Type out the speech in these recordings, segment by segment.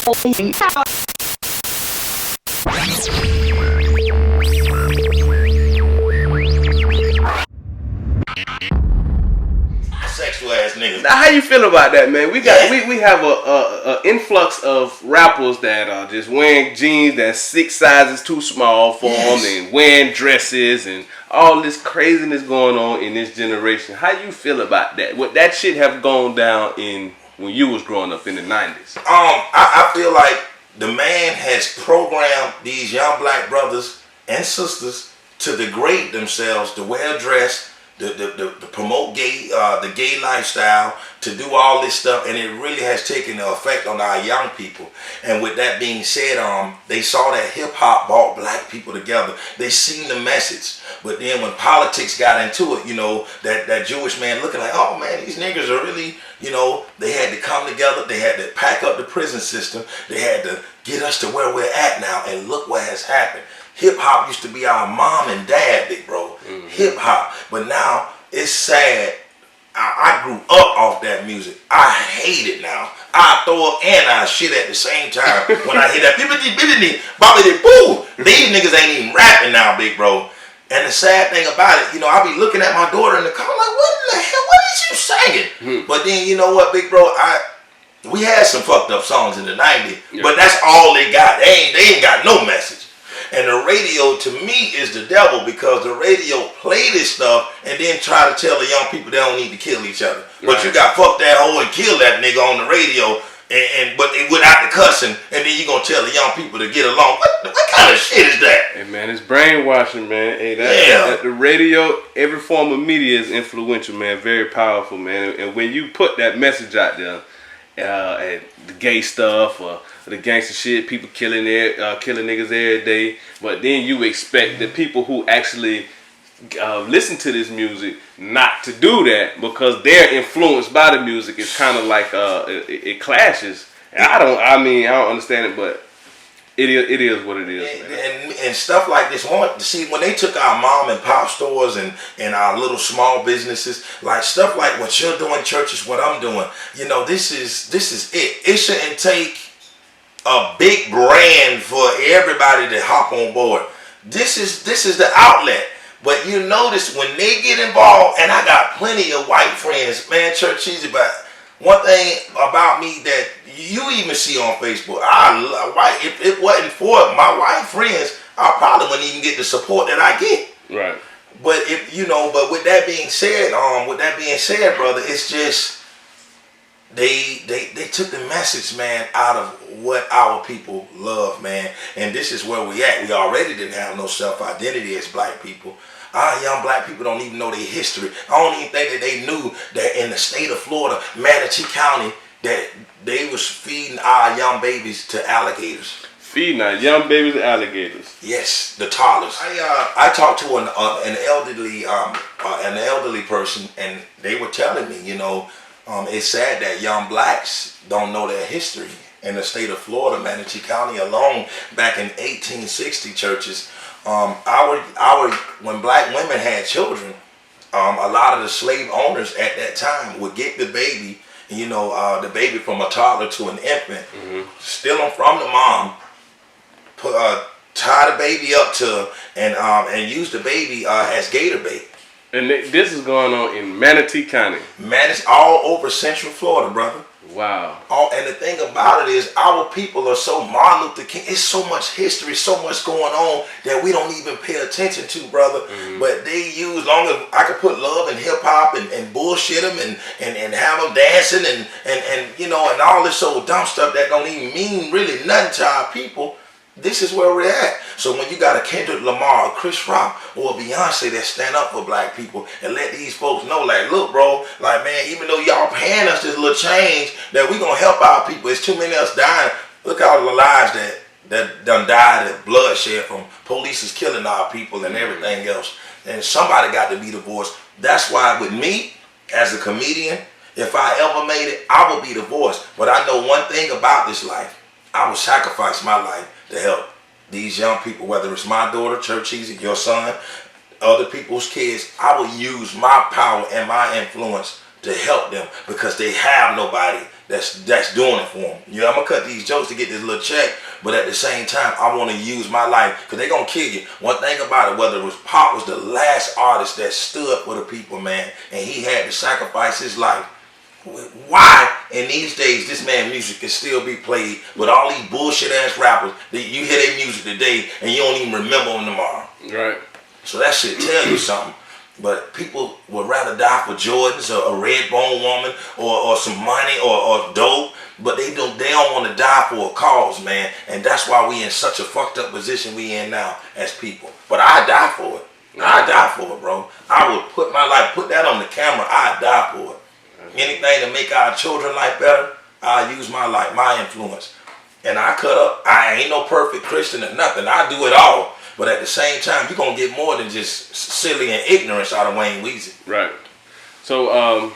Sexual ass niggas. Now, how you feel about that, man? We have a influx of rappers that are just wearing jeans that's 6 sizes too small for them, and wearing dresses and all this craziness going on in this generation. How you feel about that? Would that shit have gone down when you was growing up in the 90s? I feel like the man has programmed these young black brothers and sisters to degrade themselves, to wear a dress, to promote the gay lifestyle, to do all this stuff, and it really has taken an effect on our young people. And with that being said, they saw that hip hop brought black people together. They seen the message, but then when politics got into it, you know, that Jewish man looking like, oh man, these niggas are really, you know, they had to come together. They had to pack up the prison system. They had to get us to where we're at now, and look what has happened. Hip hop used to be our mom and dad, big bro. Hip hop, but now it's sad. I grew up off that music. I hate it now. I throw up and I shit at the same time when I hear that bibbidi boo. These niggas ain't even rapping now, big bro. And the sad thing about it, you know, I be looking at my daughter in the car like, what in the hell? What is you singing? But then you know what, big bro, we had some fucked up songs in the 90s, but that's all they got. They ain't got no message. And the radio, to me, is the devil, because the radio play this stuff and then try to tell the young people they don't need to kill each other. But you got fuck that hoe and kill that nigga on the radio, but without the cussing, and then you gonna tell the young people to get along. What kind of shit is that? Hey man, it's brainwashing, man. Hey, that the radio, every form of media is influential, man. Very powerful, man. And when you put that message out there, and the gay stuff or the gangster shit, people killing niggas every day, but then you expect the people who actually listen to this music not to do that because they're influenced by the music. It's kind of like it clashes. I don't understand it, but it is what it is. And stuff like this. See, when they took our mom and pop stores and our little small businesses, like stuff like what you're doing, churches, what I'm doing, you know, this is it. It shouldn't take a big brand for everybody to hop on board. This is the outlet. But you notice when they get involved, and I got plenty of white friends, man, church cheesy, but one thing about me that you even see on Facebook, if it wasn't for my white friends, I probably wouldn't even get the support that I get. Right. But but with that being said, brother, it's just they took the message, man, out of what our people love, man. And this is where we at. We already didn't have no self-identity as black people. Our young black people don't even know their history. I don't even think that they knew that in the state of Florida, Manatee County, that they was feeding our young babies to alligators. Feeding our young babies to alligators? Yes, the toddlers. I talked to an elderly person, and they were telling me, you know, it's sad that young blacks don't know their history. In the state of Florida, Manatee County alone, back in 1860, churches, when black women had children, a lot of the slave owners at that time would get the baby, you know, the baby from a toddler to an infant, steal them from the mom, tie the baby up to, and use the baby as gator bait. And this is going on in Manatee County. Man, it's all over Central Florida, brother. Wow. And the thing about it is, our people are so Martin Luther King. It's so much history, so much going on that we don't even pay attention to, brother. But they use, long as I could put love and hip hop and bullshit them and have them dancing and you know, and all this old dumb stuff that don't even mean really nothing to our people. This is where we're at. So when you got a Kendrick Lamar, a Chris Rock, or a Beyonce that stand up for black people and let these folks know, like, look, bro, like, man, even though y'all paying us this little change, that we gonna help our people. It's too many of us dying. Look at all the lives that done died of bloodshed from police is killing our people and everything else. And somebody got to be the voice. That's why with me, as a comedian, if I ever made it, I would be the voice. But I know one thing about this life. I will sacrifice my life to help these young people, whether it's my daughter, Church Easy, your son, other people's kids. I will use my power and my influence to help them because they have nobody that's doing it for them. You know, I'm gonna cut these jokes to get this little check, but at the same time, I want to use my life because they gonna kill you. One thing about it, whether it was Pop was the last artist that stood for the people, man, and he had to sacrifice his life. Why in these days this man music can still be played with all these bullshit ass rappers that you hear their music today and you don't even remember them tomorrow? Right. So that should tell you something. But people would rather die for Jordans or a red bone woman or some money or dope. But they don't want to die for a cause, man. And that's why we in such a fucked up position we in now as people. But I die for it. I die for it, bro. I would put my life, put that on the camera. I die for it. Anything to make our children life better, I use my life, my influence. And I cut up. I ain't no perfect Christian or nothing. I do it all. But at the same time, you're going to get more than just silly and ignorance out of Wayne Weezy. Right. So,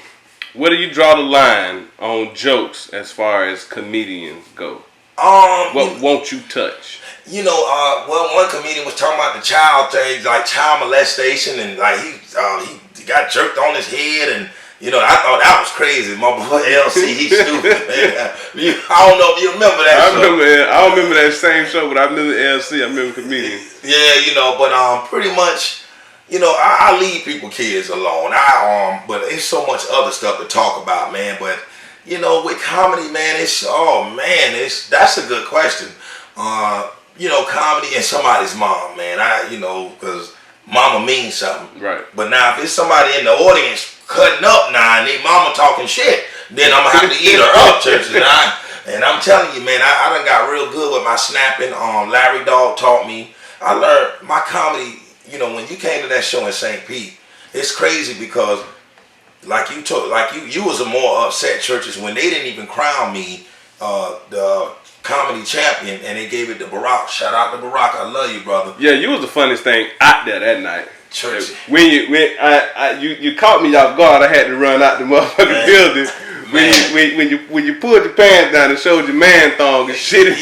where do you draw the line on jokes as far as comedians go? What won't you touch? You know, well, one comedian was talking about the child things, like child molestation, and like he got jerked on his head, and you know, I thought that was crazy. My boy LC, he's stupid, man. I don't know if you remember that show. I don't remember that same show, but I remember LC. I remember comedian. Yeah, you know, but pretty much, you know, I leave people kids alone. But it's so much other stuff to talk about, man. But you know, with comedy, man, that's a good question. You know, comedy and somebody's mom, man. Because mama means something. Right. But now if it's somebody in the audience cutting up now and they mama talking shit, then I'm gonna have to eat her up, churches. And I'm telling you, man, I done got real good with my snapping. Larry Dog taught me. I learned my comedy. You know, when you came to that show in St. Pete, it's crazy because, like you was a more upset churches when they didn't even crown me the comedy champion, and they gave it to Barack. Shout out to Barack. I love you, brother. Yeah, you was the funniest thing out there that night. Church. When you caught me off guard, I had to run out the motherfucking building. When you pulled your pants down and showed your man thong and shit.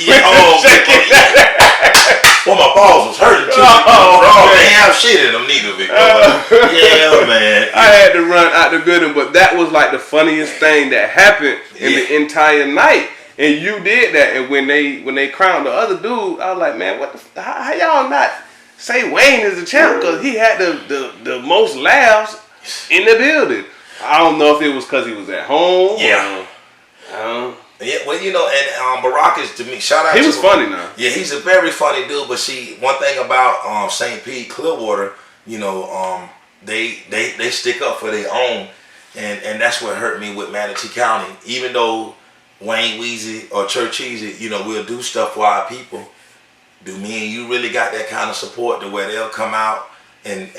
Well, my balls was hurting too. They ain't have shit in them neither, big yeah, man. I had to run out the building, but that was like the funniest thing that happened in the entire night. And you did that. And when they crowned the other dude, I was like, man, how y'all not say Wayne is the champ? Because he had the most laughs in the building. I don't know if it was because he was at home. Yeah. Yeah, well, you know, and Barack is, to me, shout out. He was funny now. Yeah, he's a very funny dude. But see, one thing about St. Pete, Clearwater, you know, they stick up for their own, and that's what hurt me with Manatee County. Even though Wayne Weezy or Church Easy, you know, we'll do stuff for our people. Do me and you really got that kind of support to where they'll come out and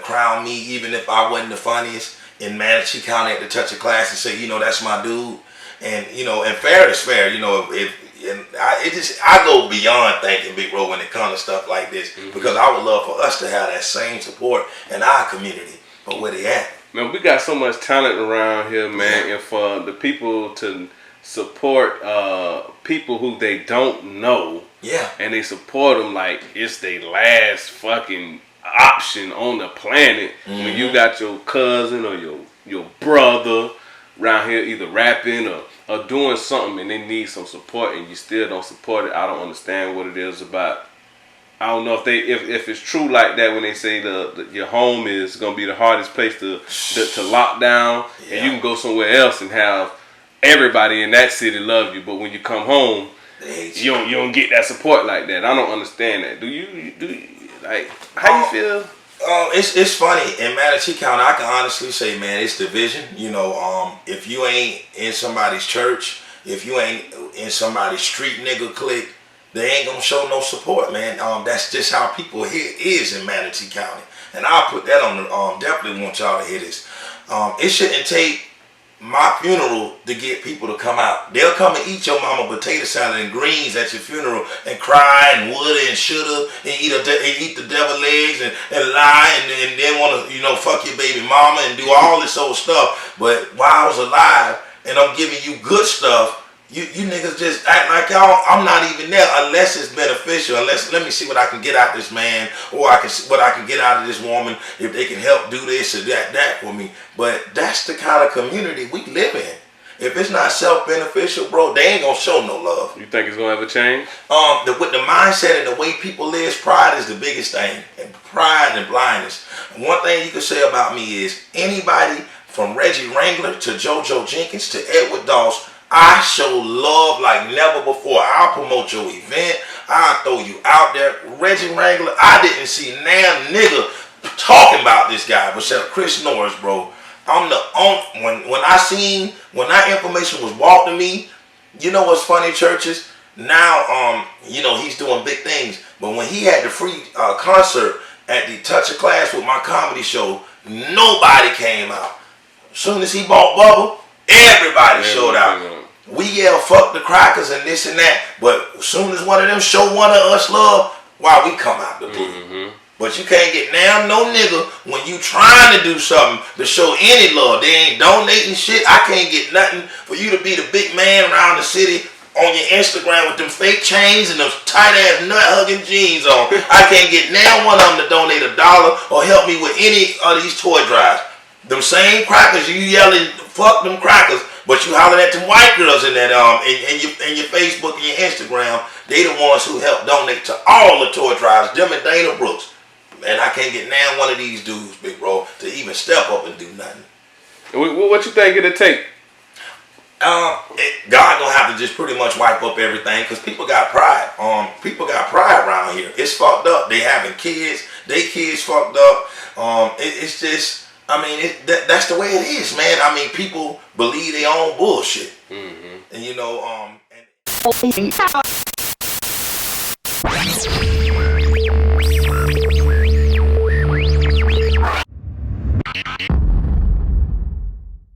crown me, even if I wasn't the funniest in Manatee County at the touch of class, and say, you know, that's my dude. And you know, and fair is fair. You know, I go beyond thinking, Big Bro, when it comes to stuff like this, because I would love for us to have that same support in our community. But where they at? Man, we got so much talent around here, man, and for the people to support people who they don't know, and they support them like it's their last fucking option on the planet. When you got your cousin or your brother around here either rapping or doing something and they need some support and you still don't support it, I don't understand what it is about. I don't know if it's true like that when they say your home is gonna be the hardest place to lock down, and you can go somewhere else and have everybody in that city love you, but when you come home, you don't get that support like that. I don't understand that. Do you like how you feel? It's funny in Manatee County. I can honestly say, man, it's division. You know, if you ain't in somebody's church, if you ain't in somebody's street nigga clique, they ain't gonna show no support, man. That's just how people here is in Manatee County, and I'll put that on the. Definitely want y'all to hear this. It shouldn't take my funeral to get people to come out. They'll come and eat your mama potato salad and greens at your funeral and cry and woulda and shoulda and eat the devil legs and lie and then want to, you know, fuck your baby mama and do all this old stuff. But while I was alive and I'm giving you good stuff, you niggas just act like y'all, I'm not even there unless it's beneficial. Unless, let me see what I can get out of this man, or what I can get out of this woman, if they can help do this or that for me. But that's the kind of community we live in. if it's not self-beneficial, bro, they ain't gonna show no love. You think it's gonna ever change? With the mindset and the way people live, pride is the biggest thing. And pride and blindness. One thing you can say about me is anybody from Reggie Wrangler to JoJo Jenkins to Edward Doss, I show love like never before. I'll promote your event. I'll throw you out there. Reggie Wrangler, I didn't see damn nigga talking about this guy, but Chris Norris, bro. I'm the only, when that information was walked to me, you know what's funny, churches? Now, you know, he's doing big things. But when he had the free concert at the Touch of Class with my comedy show, nobody came out. As soon as he bought Bubba, everybody showed out. We yell fuck the crackers and this and that, but as soon as one of them show one of us love, why we come out the blue. But you can't get down no nigga when you trying to do something to show any love. They ain't donating shit. I can't get nothing for you to be the big man around the city on your Instagram with them fake chains and those tight ass nut hugging jeans on. I can't get now one of them to donate $1 or help me with any of these toy drives. Them same crackers, you yelling fuck them crackers, but you hollering at them white girls in that in your Facebook and your Instagram. They the ones who help donate to all the toy drives, them and Dana Brooks. And I can't get now one of these dudes, big bro, to even step up and do nothing. What you think it'll take? God gonna have to just pretty much wipe up everything because people got pride. People got pride around here. It's fucked up. They having kids. They kids fucked up. It's just, I mean, that's the way it is, man. I mean, people believe their own bullshit. And you know,